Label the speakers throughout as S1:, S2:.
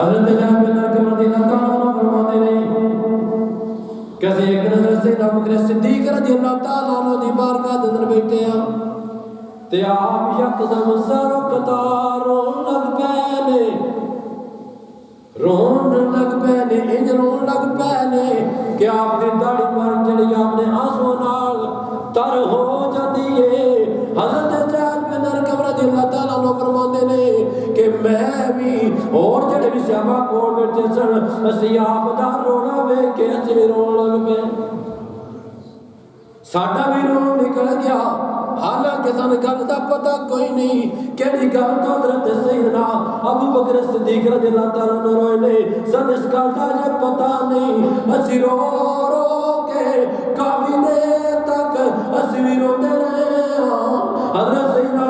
S1: حضرت جابر بن ارقم رضی اللہ تعالیٰ عنہ فرماتے ہیں کہ ایک نظر سے ابو بکر صدیق رضی اللہ تعالیٰ عنہ دی بارگاہ دے اندر بیٹھے ہیں تے آپ یکدم سارو قطار رون لگ پے نے انج رون لگ پے نے کہ آپ دی داڑھی پر جڑی آپ نے آنسو نال تر ہو جاتی ہے۔ حضرت جابر بن ارقم رضی اللہ تعالیٰ عنہ فرماتے ہیں کہ میں بھی اور جڑے بھی صحابہ کول بیٹھے سن اسی آپ دا رونا ویکھ کے اسی بھی رون لگ پے، ساڈا بھی رون نکل گیا۔ حالانکہ سن گل دا پتہ کوئی نہیں کیڑی گل تو حضرت سیدنا ابو بکر صدیق رضی اللہ تعالیٰ عنہ روئے نے، سن اس گل دا جے پتہ نہیں، اسی رو رو کے کافی دیر تک اسی بھی روندے رہے ہاں۔ حضرت سیدنا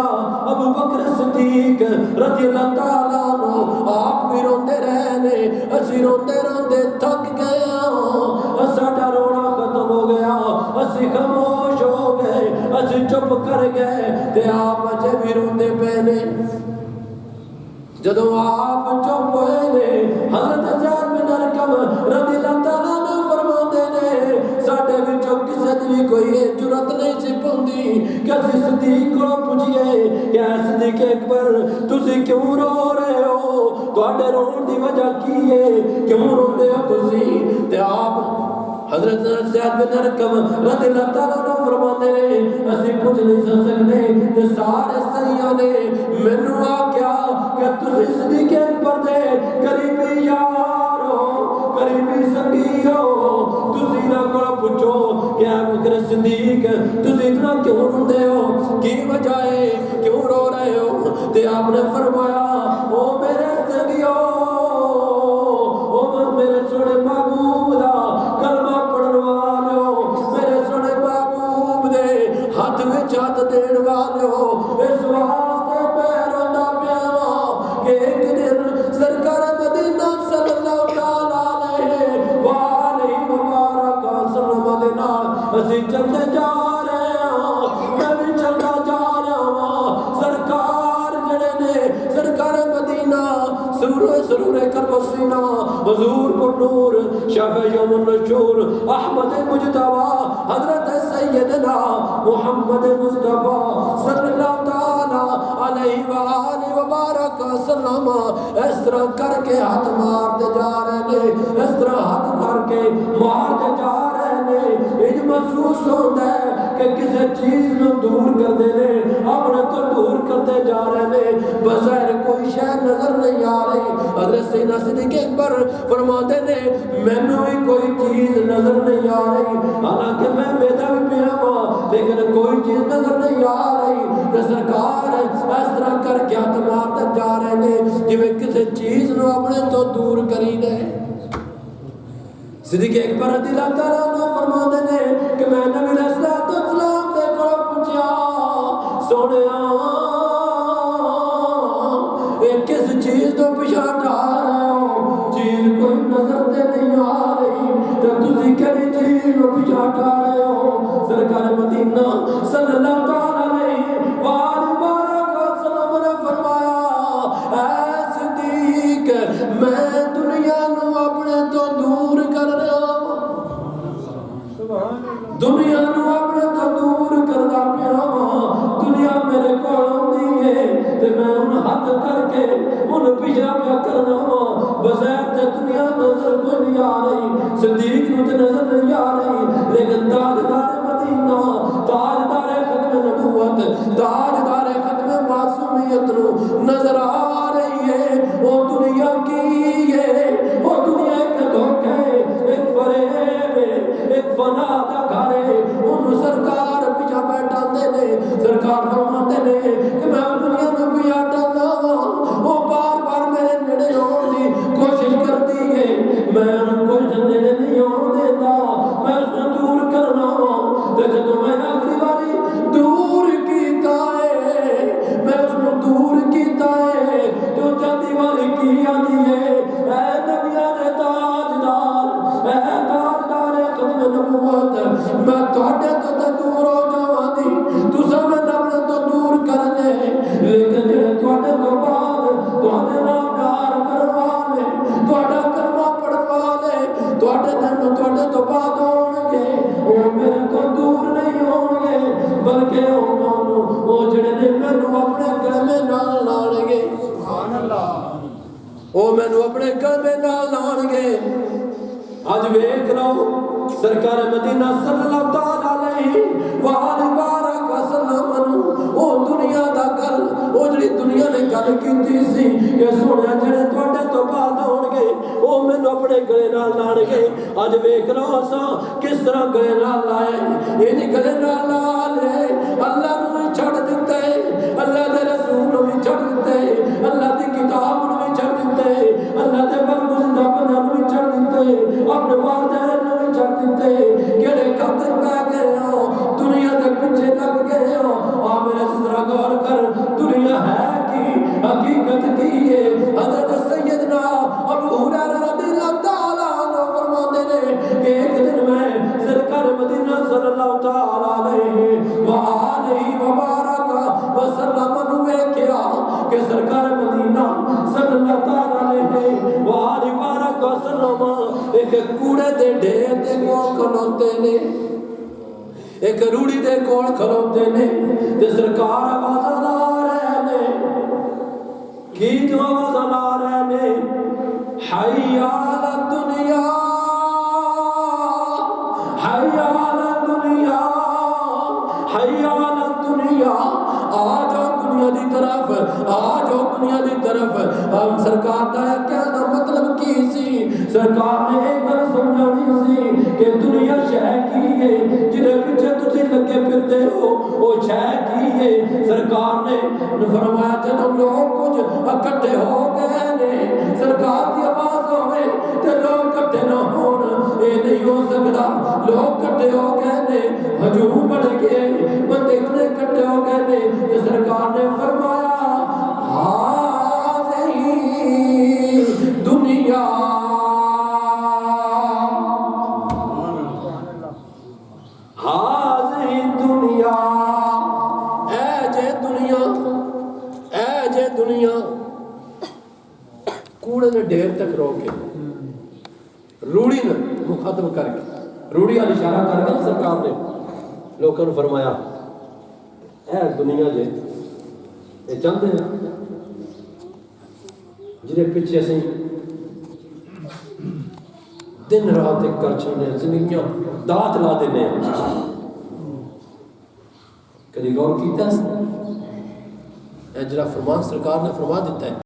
S1: ابو بکر صدیق رضی اللہ تعالیٰ عنہ آپ بھی روندے رہے نے، اسی روندے روندے تھک گئے ہاں، ساڈا رونا ختم ہو گیا، اسی خاموش ہو گئے، اسی چپ کر گئے تے آپ اجے بھی روندے پے نے۔ جدوں آپ چپ ہوئے نے حضرت جابر بن ارقم رضی اللہ تعالیٰ عنہ فرماندے نے ساڈے وچوں کسے دی بھی کوئی جرأت نہیں سی پوندی کہ اسی صدیق کو پوچھئے کہ اے صدیق اکبر تسی کیوں رو رہے ہو، تواڈے رون دی وجہ کی ہے، کیوں روندے ہو تسی؟ تے آپ حضرت جابر بن ارقم رضی اللہ تعالیٰ عنہ فرماتے ہیں اسی پوچھ نہیں سکتے تے سارے سیاں نے مینوں آکھیا کہ تسی صدیق اکبر دے قریبی یار ہو، قریبی سنگی ہو، تسی نہ کول پوچھو کہ ابو بکر صدیق تسی اتنا کیوں روندے ہو، کی وجہ ہے، کیوں رو رہے ہو؟ تے آپ نے فرمایا او میرے سنگیو، او میرے سونے محبوب دا کلمہ پڑھن والو، میرے سونے محبوب دے ہاتھ وچ ہاتھ دین والو، اس واسطے میں روندا پیا واں کہ ایک دن سرکار مدینہ صلی اللہ تعالی علیہ وآلہ وبارک وسلم دے نال اسی چلتے جا رہے ہاں، میں بھی چلتا جا رہا ہاں، سرکار جڑے نے سرکار مدینہ سرور کرب سینہ حضور پر نور شفع یوم النشور احمد مجتبی حضرت سیدنا محمد مصطفیٰ صلی اللہ تعالی علیہ وآلہ وبارک وسلم اس طرح کر کے ہاتھ مارتے جا رہے نے، اس طرح ہاتھ کر کے مارتے جا رہے نے، یہ محسوس ہوتا ہے کہ کسی چیز نو دور کر دے نے، اپنے تو دور کرتے جا رہے نے، بظاہر کوئی شے نظر نہیں آ رہی۔ حضرت سیدنا صدیق اکبر فرماتے نے مینوں بھی کوئی چیز نظر نہیں آ رہی، حالانکہ میں بیٹھا بھی پیا ہوں لیکن کوئی چیز نظر نہیں آ رہی، کہ سرکار اس طرح کر کے ہاتھ مارتے جا رہے نے جویں کسی چیز نو اپنے تو دور کری دے۔ صدیق اکبر رضی اللہ تعالیٰ عنہ فرماتے نے کہ میں نبی علیہ الصلوۃ والسلام دے کول پوچھیا سونیا ایک کس چیز تو پیچھے ہٹا رہے ہو، چیز کوئی نظر تے نہیں آ رہی، تو تسی کیڑی چیز کو پیچھے ہٹا رہے ہو؟ سرکار مدینہ صلی اللہ تعالی علیہ وآلہ وسلم نے فرمایا اے صدیق میں دنیا نو اپنے تو دور کر رہا ہوں، دنیا نو اپنے تو دور کردا پیا ہاں، دنیا میرے کول آندی ہے تے میں ان ہاتھ کر کے ان پیچھا پیا کرنا ہاں، بظاہر تے دنیا نظر کوئی نہیں آ رہی، صدیق نو تے نظر نہیں آ رہی، لیکن تاجدار مدینہ، تاجدار ختم نبوت، تاجدار ختم معصومیت نو نظر آ رہی ہے۔ وہ دنیا کی ہے، وہ دنیا ایک دھوکے، ایک فریب، ایک فنا دا گھر ہے، ان سرکار پیچھا بیٹھا دے نے، سرکار فرماتے نے کہ میں دنیا میں بھی آٹا وہ بار بار میرے نیڑے آن دی کوشش کرتی ہے، میں ان کو نیڑے نہیں آن دیتا، میں اس نے دور کرنا ہوں، تو جب میں آخری باری دور کیتا ہے، میں اس نے دور کیتا ہے، جو جلدی والی کی آدھی ہے وہ مینو اپنے کلمے نال لان گے. اج ویکھ لو سرکار مدینہ صلی اللہ تعالی علیہ وآلہ وبارک وسلم او دنیا دا گل او جڑی دنیا نے گل کیتی سی کہ سونے جڑے تواڈے تو بعد ہون گے او مینوں اپنے گلے نال لان گے. اج ویکھ لو اساں کس طرح گلے نال لائے. یہ نہیں گلے نال لائے اللہ نو بھی چھڑ دتے, اللہ دے رسول نو بھی چھڑ دتے, اللہ دی کتاب نو بھی چھڑ دتے, اللہ دے برگزیدہ بندیاں نو بھی چھڑ دتے, اپنے والدین نو بھی چھڑ دتے. کہڑے قتل پہ گئے ہو, دنیا دے پیچھے لگ گئے ہو. آ میرے ذرا غور کر, دنیا ہے کی, حقیقت کی ہے. حضرت سیدنا ابو ہریرہ رضی اللہ تعالی عنہ فرماتے ہیں کہ ایک دن میں سرکار مدینہ صلی اللہ تعالی علیہ وآلہ وبارک وسلم نو ویکھیا کہ سرکار مدینہ صلی اللہ تعالی علیہ وآلہ وبارک وسلم ایک کوڑے دے ڈھیر دے کول کھلوتے نے, ایک روڑی دے کول کھلوتے نے تے سرکار آواز لا رہے نے. کی جو آواز لا رہے نے, حی علی الدنیا, حی علی الدنیا, حی علی الدنیا. آ جاؤ دنیا دی طرف, آ جاؤ دنیا دی طرف. ہم سرکار دا کہنا مطلب کی سی, سرکار نے ایک گل سمجھانی سی کہ دنیا شے کی ہے جدے پیچھے تسی لگے پھرتے ہو وہ شے کی ہے. سرکار نے فرمایا جب لوگ کچھ اکٹھے ہو گئے نے, سرکار دی آواز ہوئے تے لوگ اکٹھے نہ ہون, یہ نہیں ہو سکتا. لوگ اکٹھے ہو گئے نے, ہجوم بڑھ گئے, بندے اتنے اکٹھے ہو گئے نے کہ سرکار نے فرمایا ہاذی دنیا, ہاذی دنیا. اے جے دنیا, اے جے دنیا. کوڑے نے ڈھیر تک رو کے روڑی نے مخاطب کر کے, روڑی والی اشارہ کر کے سرکار نے لوگوں نے فرمایا اے دنیا جے یہ چاہتے ہیں جنہیں پیچھے اسی دن رات ایک کر چھوڑنے زندگیاں دات لا دینے. کدی غور کیتا ہے اے جڑا فرمان سرکار نے فرما دیتا ہے.